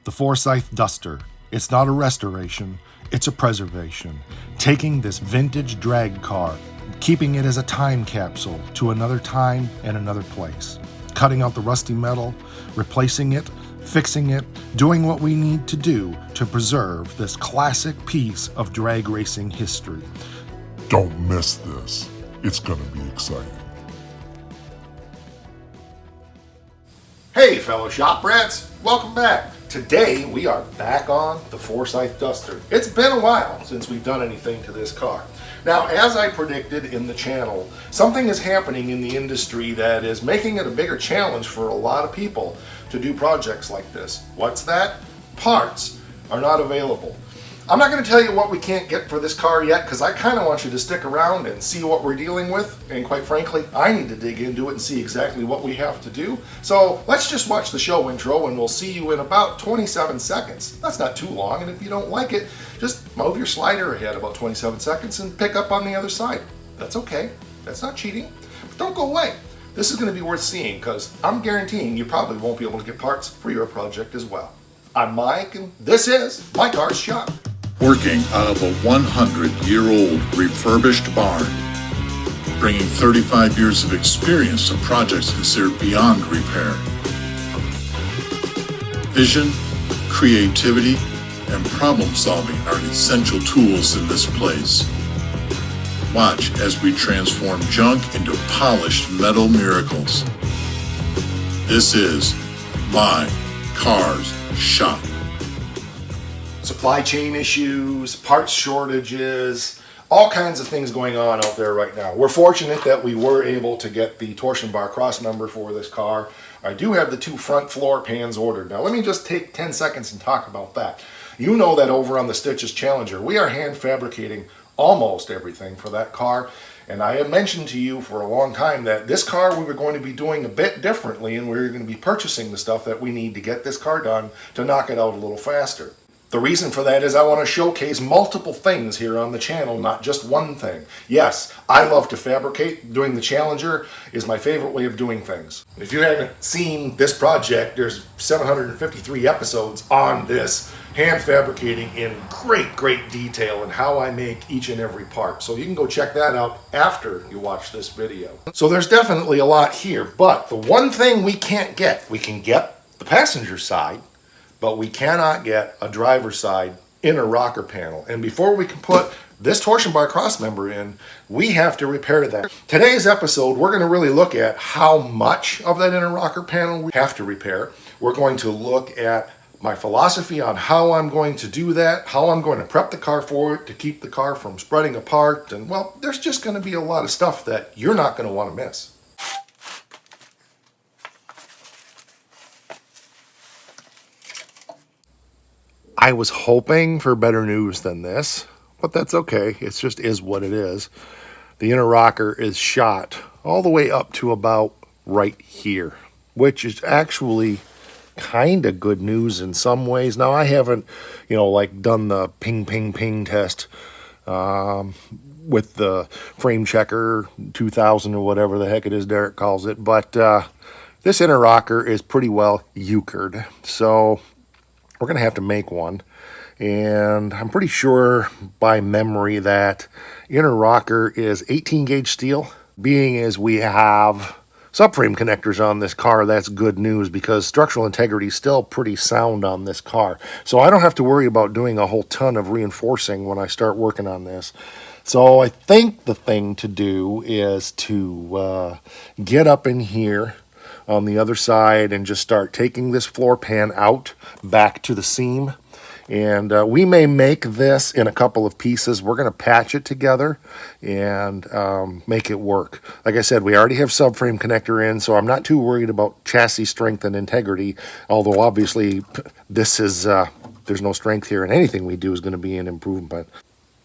The Forsyth Duster. It's not a restoration, it's a preservation. Taking this vintage drag car, keeping it as a time capsule to another time and another place. Cutting out the rusty metal, replacing it, fixing it, doing what we need to do to preserve this classic piece of drag racing history. Don't miss this. It's gonna be exciting. Hey fellow shop rats, welcome back. Today we are back on the Forsyth Duster. It's been a while since we've done anything to this car. Now, as I predicted in the channel, something is happening in the industry that is making it a bigger challenge for a lot of people to do projects like this. What's that? Parts are not available. I'm not going to tell you what we can't get for this car yet because I kind of want you to stick around and see what we're dealing with, and quite frankly, I need to dig into it and see exactly what we have to do. So let's just watch the show intro and we'll see you in about 27 seconds. That's not too long, and if you don't like it, just move your slider ahead about 27 seconds and pick up on the other side. That's okay. That's not cheating. But don't go away. This is going to be worth seeing because I'm guaranteeing you probably won't be able to get parts for your project as well. I'm Mike, and this is My Car's Shop. Working out of a 100-year-old refurbished barn, bringing 35 years of experience to projects considered beyond repair. Vision, creativity, and problem solving are essential tools in this place. Watch as we transform junk into polished metal miracles. This is My Car's Shop. Supply chain issues, parts shortages, all kinds of things going on out there right now. We're fortunate that we were able to get the torsion bar crossmember for this car. I do have the two front floor pans ordered. Now let me just take 10 seconds and talk about that. You know that over on the Stitches Challenger, we are hand fabricating almost everything for that car. And I have mentioned to you for a long time that this car we were going to be doing a bit differently, and we were going to be purchasing the stuff that we need to get this car done to knock it out a little faster. The reason for that is I want to showcase multiple things here on the channel, not just one thing. Yes, I love to fabricate. Doing the Challenger is my favorite way of doing things. If you haven't seen this project, there's 753 episodes on this, hand fabricating in great detail and how I make each and every part. So you can go check that out after you watch this video. So there's definitely a lot here, but the one thing we can't get, we can get the passenger side, but we cannot get a driver's side inner rocker panel. And before we can put this torsion bar crossmember in, we have to repair that. Today's episode, we're going to really look at how much of that inner rocker panel we have to repair. We're going to look at my philosophy on how I'm going to do that, how I'm going to prep the car for it to keep the car from spreading apart. And well, there's just going to be a lot of stuff that you're not going to want to miss. I was hoping for better news than this, but that's okay. It just is what it is. The inner rocker is shot all the way up to about right here, which is actually kind of good news in some ways. Now, I haven't, like done the ping test with the frame checker 2000 or whatever the heck it is Derek calls it, but this inner rocker is pretty well euchred. So we're going to have to make one, and I'm pretty sure by memory that inner rocker is 18 gauge steel. Being as we have subframe connectors on this car, that's good news because structural integrity is still pretty sound on this car. So I don't have to worry about doing a whole ton of reinforcing when I start working on this. So I think the thing to do is to get up in here on the other side and just start taking this floor pan out back to the seam. And we may make this in a couple of pieces. We're going to patch it together and make it work. Like I said, we already have subframe connector in, so I'm not too worried about chassis strength and integrity, although obviously this is there's no strength here, and anything we do is going to be an improvement.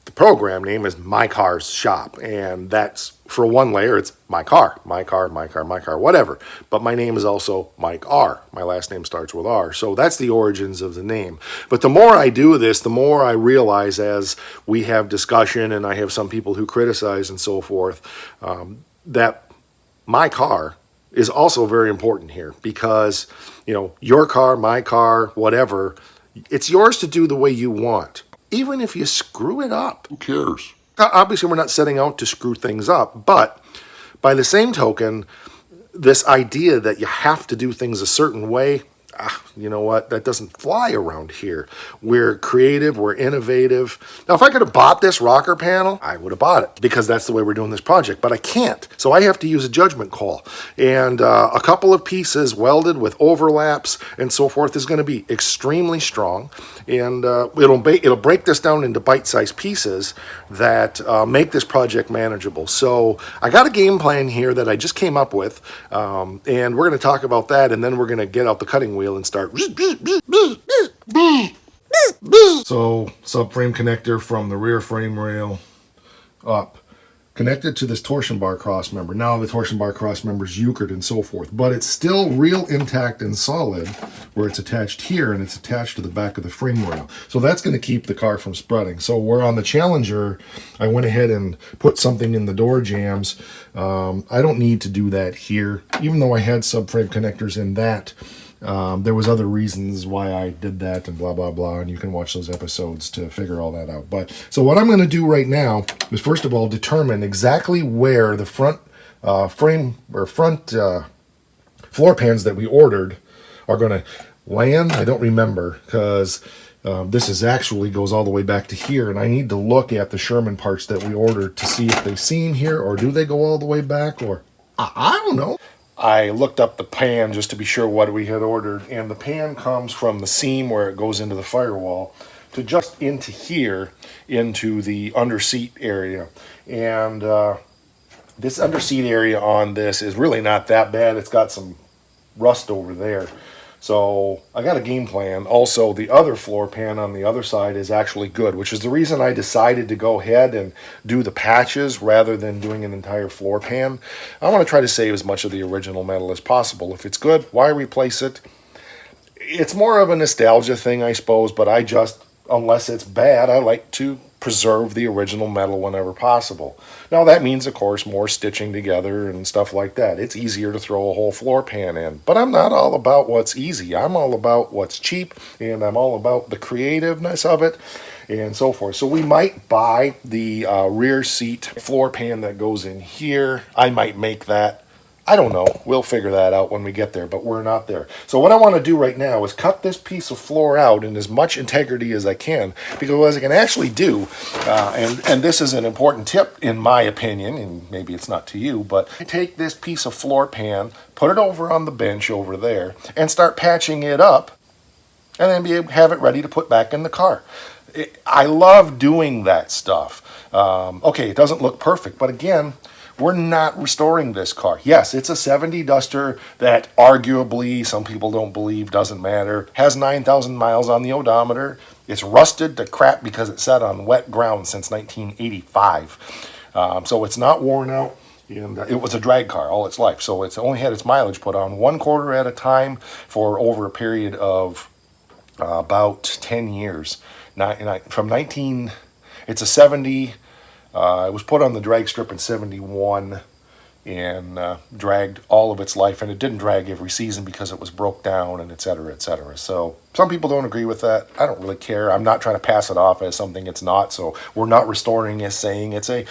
The program name is My Car's Shop, and that's, for one layer, it's my car, whatever. But my name is also Mike R. My last name starts with R, so that's the origins of the name. But the more I do this, the more I realize as we have discussion, and I have some people who criticize and so forth, that my car is also very important here because, you know, your car, my car, whatever, it's yours to do the way you want. Even if you screw it up. Who cares? Obviously, we're not setting out to screw things up, but by the same token, this idea that you have to do things a certain way, you know what? That doesn't fly around here. We're creative, we're innovative. Now, if I could have bought this rocker panel, I would have bought it because that's the way we're doing this project, but I can't. So I have to use a judgment call. And a couple of pieces welded with overlaps and so forth is going to be extremely strong. And it'll break this down into bite-sized pieces that make this project manageable. So I got a game plan here that I just came up with, and we're going to talk about that, and then we're going to get out the cutting wheel and start. So subframe connector from the rear frame rail up, connected to this torsion bar cross member. Now the torsion bar cross member is euchred and so forth, but it's still real intact and solid where it's attached here and it's attached to the back of the frame rail. So that's going to keep the car from spreading. So where on the Challenger, I went ahead and put something in the door jambs. I don't need to do that here, even though I had subframe connectors in that. There was other reasons why I did that and blah, blah, blah, and you can watch those episodes to figure all that out. But so what I'm going to do right now is, first of all, determine exactly where the front frame or front floor pans that we ordered are going to land. I don't remember because this is actually goes all the way back to here, and I need to look at the Sherman parts that we ordered to see if they seam here or do they go all the way back, or I don't know. I looked up the pan just to be sure what we had ordered, and the pan comes from the seam where it goes into the firewall to just into here, into the under seat area. And this under seat area on this is really not that bad. It's got some rust over there. So I got a game plan. Also, the other floor pan on the other side is actually good, which is the reason I decided to go ahead and do the patches rather than doing an entire floor pan. I want to try to save as much of the original metal as possible. If it's good, why replace it? It's more of a nostalgia thing, I suppose, but I just, unless it's bad, I like to preserve the original metal whenever possible. Now that means, of course, more stitching together and stuff like that. It's easier to throw a whole floor pan in, but I'm not all about what's easy. I'm all about what's cheap, and I'm all about the creativeness of it and so forth. So we might buy the rear seat floor pan that goes in here. I might make that. I don't know. We'll figure that out when we get there, but we're not there. So what I want to do right now is cut this piece of floor out in as much integrity as I can, because what I can actually do, and this is an important tip in my opinion, and maybe it's not to you, but take this piece of floor pan, put it over on the bench over there, and start patching it up, and then have it ready to put back in the car. I love doing that stuff. Okay, it doesn't look perfect, but again, we're not restoring this car. Yes, it's a 70 Duster that arguably some people don't believe doesn't matter. Has 9,000 miles on the odometer. It's rusted to crap because it sat on wet ground since 1985. So it's not worn out. And it was a drag car all its life. So it's only had its mileage put on 1/4 at a time for over a period of about 10 years. It's a 70. It was put on the drag strip in 71 and dragged all of its life, and it didn't drag every season because it was broke down and et cetera, et cetera. So some people don't agree with that. I don't really care. I'm not trying to pass it off as something it's not. So we're not restoring as saying it's an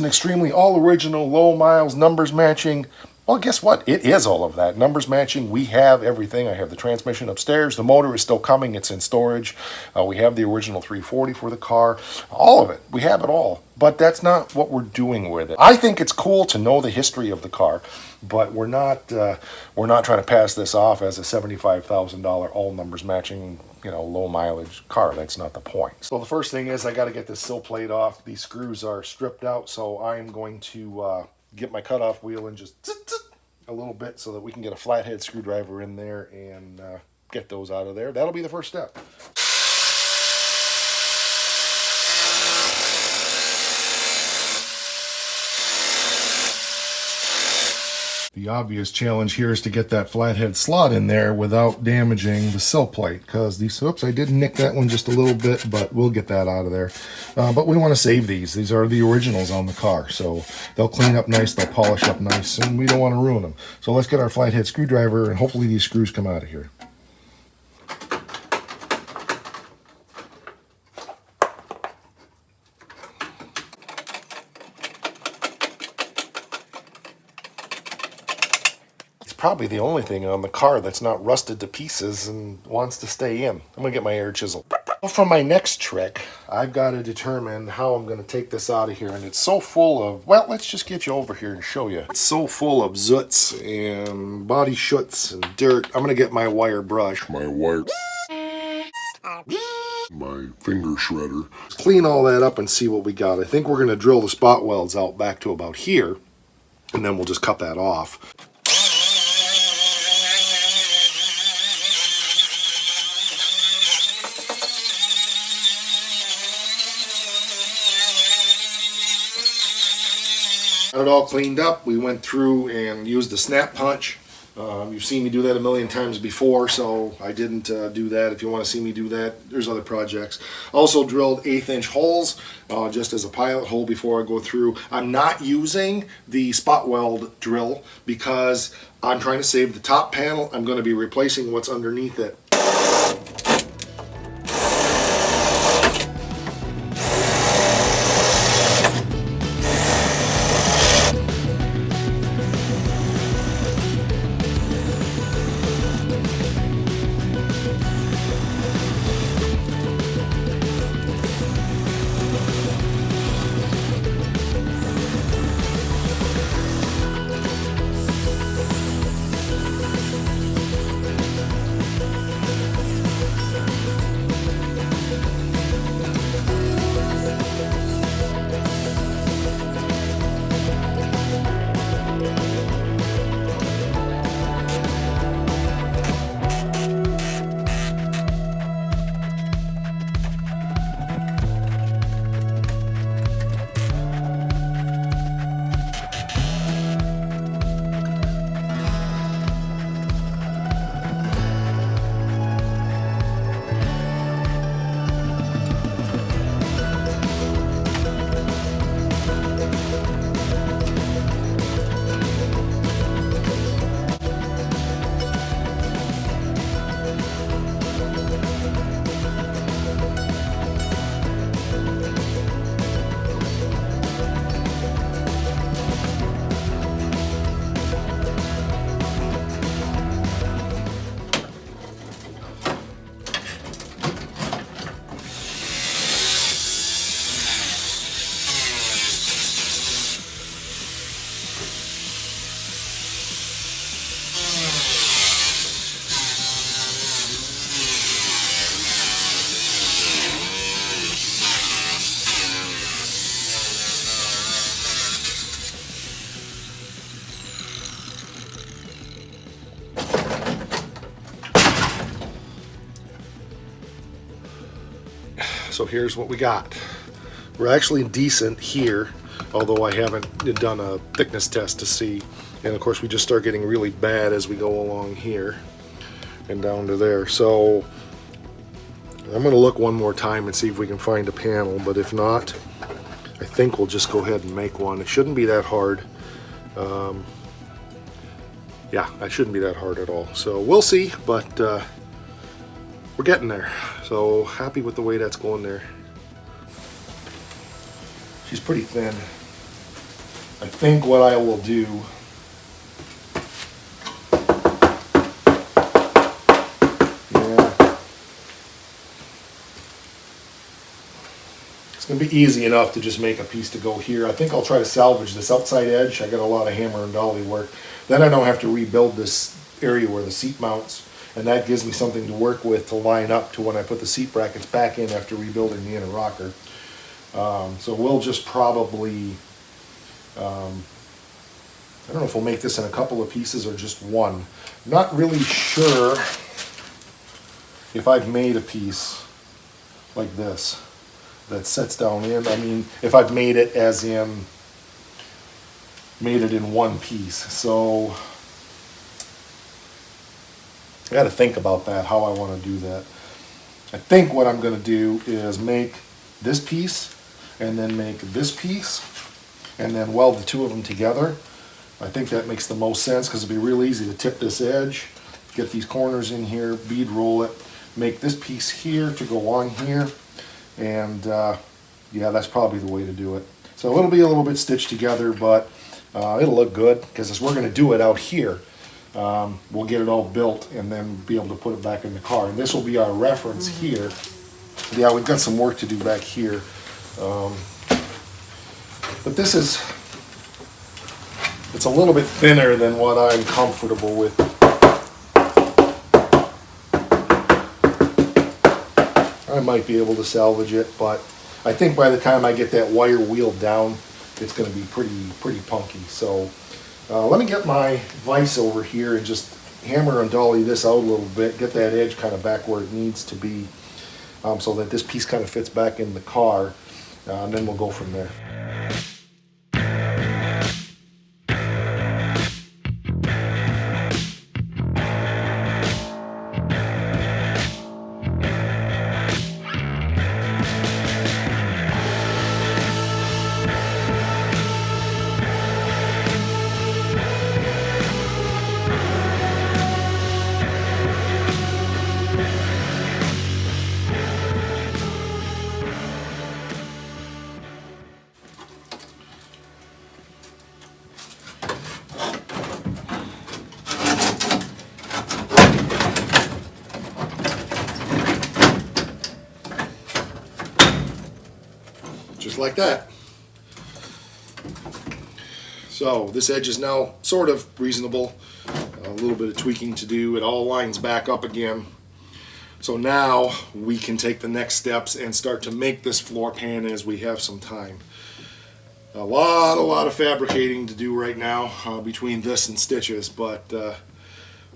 extremely all original, low miles, numbers matching. Well, guess what? It is all of that. Numbers matching. We have everything. I have the transmission upstairs. The motor is still coming. It's in storage. We have the original 340 for the car. All of it. We have it all. But that's not what we're doing with it. I think it's cool to know the history of the car, but we're not trying to pass this off as a $75,000 all numbers matching, low mileage car. That's not the point. So the first thing is I got to get this sill plate off. These screws are stripped out, so I'm going to get my cutoff wheel and just a little bit so that we can get a flathead screwdriver in there and get those out of there. That'll be the first step. The obvious challenge here is to get that flathead slot in there without damaging the sill plate, because these, oops, I did nick that one just a little bit, but we'll get that out of there. But we want to save these. These are the originals on the car, so they'll clean up nice, they'll polish up nice, and we don't want to ruin them. So let's get our flathead screwdriver, and hopefully these screws come out of here. Probably the only thing on the car that's not rusted to pieces and wants to stay in. I'm gonna get my air chisel. For my next trick, I've got to determine how I'm gonna take this out of here, and it's so full of, well, let's just get you over here and show you. It's so full of zoots and body shoots and dirt. I'm gonna get my wire brush. My finger shredder. Clean all that up and see what we got. I think we're gonna drill the spot welds out back to about here, and then we'll just cut that off. Got it all cleaned up. We went through and used the snap punch. You've seen me do that a million times before, so I didn't do that. If you want to see me do that, there's other projects. Also drilled 1/8" holes just as a pilot hole before I go through. I'm not using the spot weld drill because I'm trying to save the top panel. I'm going to be replacing what's underneath it. So here's what we got. We're actually decent here, although I haven't done a thickness test to see. And of course we just start getting really bad as we go along here and down to there. So I'm going to look one more time and see if we can find a panel, but if not, I think we'll just go ahead and make one. It shouldn't be that hard. Yeah, that shouldn't be that hard at all. So we'll see, but we're getting there. So happy with the way that's going there. She's pretty thin. I think what I will do, it's going to be easy enough to just make a piece to go here. I think I'll try to salvage this outside edge. I got a lot of hammer and dolly work. Then I don't have to rebuild this area where the seat mounts, and that gives me something to work with to line up to when I put the seat brackets back in after rebuilding the inner rocker. So we'll just probably, I don't know if we'll make this in a couple of pieces or just one. I'm not really sure if I've made a piece like this that sets down in. I mean, if I've made it as in, made it in one piece. So I got to think about that, how I want to do that. I think what I'm going to do is make this piece and then make this piece and then weld the two of them together. I think that makes the most sense because it'd be real easy to tip this edge, get these corners in here, bead roll it, make this piece here to go on here, and yeah, that's probably the way to do it. So it'll be a little bit stitched together, but it'll look good because as we're going to do it out here, we'll get it all built and then be able to put it back in the car. And this will be our reference here. Yeah, we've got some work to do back here. But this is, it's a little bit thinner than what I'm comfortable with. I might be able to salvage it, but I think by the time I get that wire wheel down, it's going to be pretty punky. So let me get my vise over here and just hammer and dolly this out a little bit, get that edge kind of back where it needs to be, so that this piece kind of fits back in the car, and then we'll go from there. Just like that. So this edge is now sort of reasonable. A little bit of tweaking to do. It all lines back up again. So now we can take the next steps and start to make this floor pan as we have some time. A lot of fabricating to do right now between this and stitches, but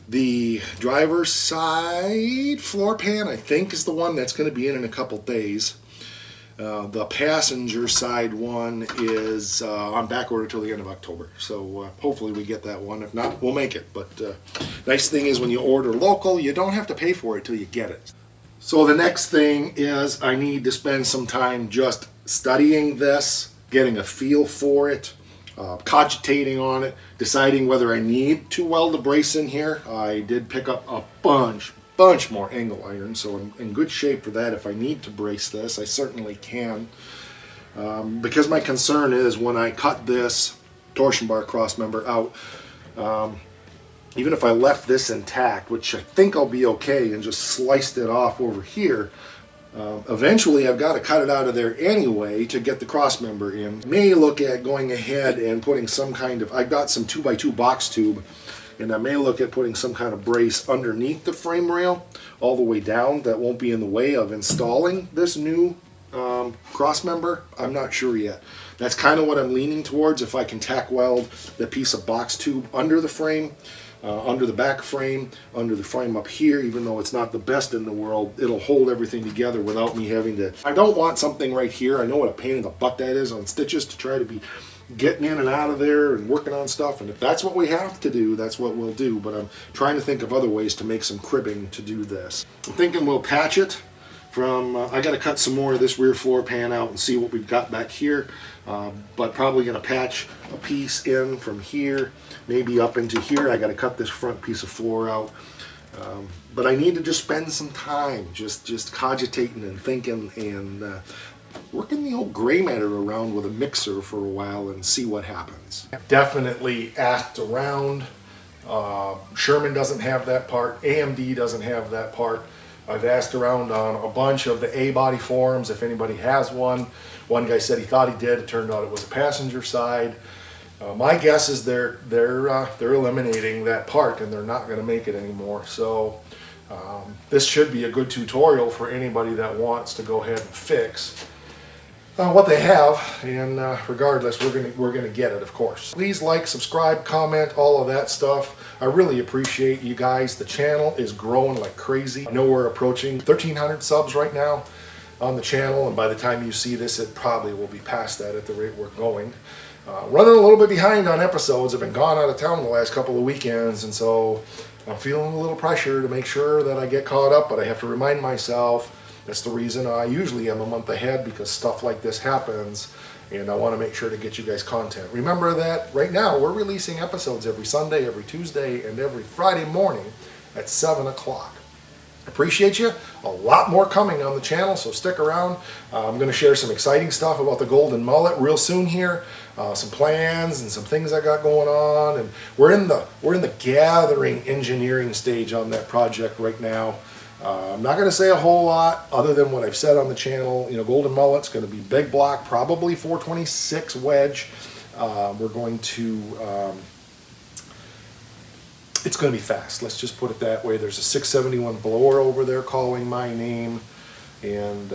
the driver's side floor pan I think is the one that's going to be in a couple days. The passenger side one is on back order till the end of October, so hopefully we get that one. If not, we'll make it. But nice thing is when you order local, you don't have to pay for it till you get it. So the next thing is I need to spend some time just studying this, getting a feel for it, cogitating on it, deciding whether I need to weld a brace in here. I did pick up a bunch more angle iron, so I'm in good shape for that. If I need to brace this, I certainly can. Because my concern is when I cut this torsion bar cross member out, even if I left this intact, which I think I'll be okay, and just sliced it off over here, eventually I've got to cut it out of there anyway to get the cross member in. May look at going ahead and putting some kind of, I've got some 2x2 box tube, and I may look at putting some kind of brace underneath the frame rail all the way down that won't be in the way of installing this new cross member. I'm not sure yet. That's kind of what I'm leaning towards. If I can tack weld the piece of box tube under the frame, under the back frame, under the frame up here, even though it's not the best in the world, it'll hold everything together without me having to. I don't want something right here. I know what a pain in the butt that is on stitches to try to be getting in and out of there and working on stuff, and if that's what we have to do, that's what we'll do. But I'm trying to think of other ways to make some cribbing to do this. I'm thinking we'll patch it from, I got to cut some more of this rear floor pan out and see what we've got back here, but probably going to patch a piece in from here, maybe up into here. I got to cut this front piece of floor out, but I need to just spend some time just cogitating and thinking and working the old gray matter around with a mixer for a while and see what happens. Definitely asked around. Sherman doesn't have that part. AMD doesn't have that part. I've asked around on a bunch of the A-body forums if anybody has one. One guy said he thought he did. It turned out it was a passenger side. My guess is they're eliminating that part and they're not going to make it anymore. So this should be a good tutorial for anybody that wants to go ahead and fix what they have, and regardless, we're gonna get it, of course. Please like, subscribe, comment, all of that stuff. I really appreciate you guys. The channel is growing like crazy. I know we're approaching 1,300 subs right now on the channel, and by the time you see this, it probably will be past that at the rate we're going. Running a little bit behind on episodes. I've been gone out of town the last couple of weekends, and so I'm feeling a little pressure to make sure that I get caught up, but I have to remind myself that's the reason I usually am a month ahead, because stuff like this happens, and I want to make sure to get you guys content. Remember that right now we're releasing episodes every Sunday, every Tuesday, and every Friday morning at 7 o'clock. Appreciate you. A lot more coming on the channel, so stick around. I'm going to share some exciting stuff about the golden mullet real soon here. Some plans and some things I got going on, and we're in the gathering engineering stage on that project right now. I'm not going to say a whole lot other than what I've said on the channel. You know, golden mullet's going to be big block, probably 426 wedge. We're going to it's going to be fast. Let's just put it that way. There's a 671 blower over there calling my name. And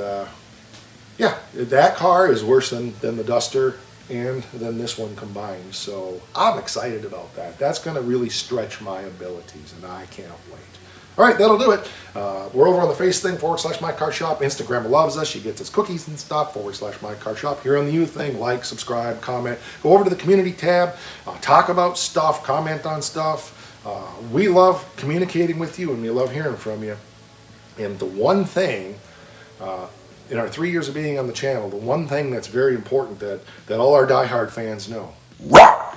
yeah, that car is worse than the Duster and then this one combined. So I'm excited about that. That's going to really stretch my abilities, and I can't wait. All right, that'll do it. We're over on the Face thing, /MyCarShop. Instagram loves us. She gets us cookies and stuff, /MyCarShop. Here on the You thing, like, subscribe, comment. Go over to the community tab, talk about stuff, comment on stuff. We love communicating with you, and we love hearing from you. And the one thing, in our 3 years of being on the channel, the one thing that's very important that all our diehard fans know. Rock!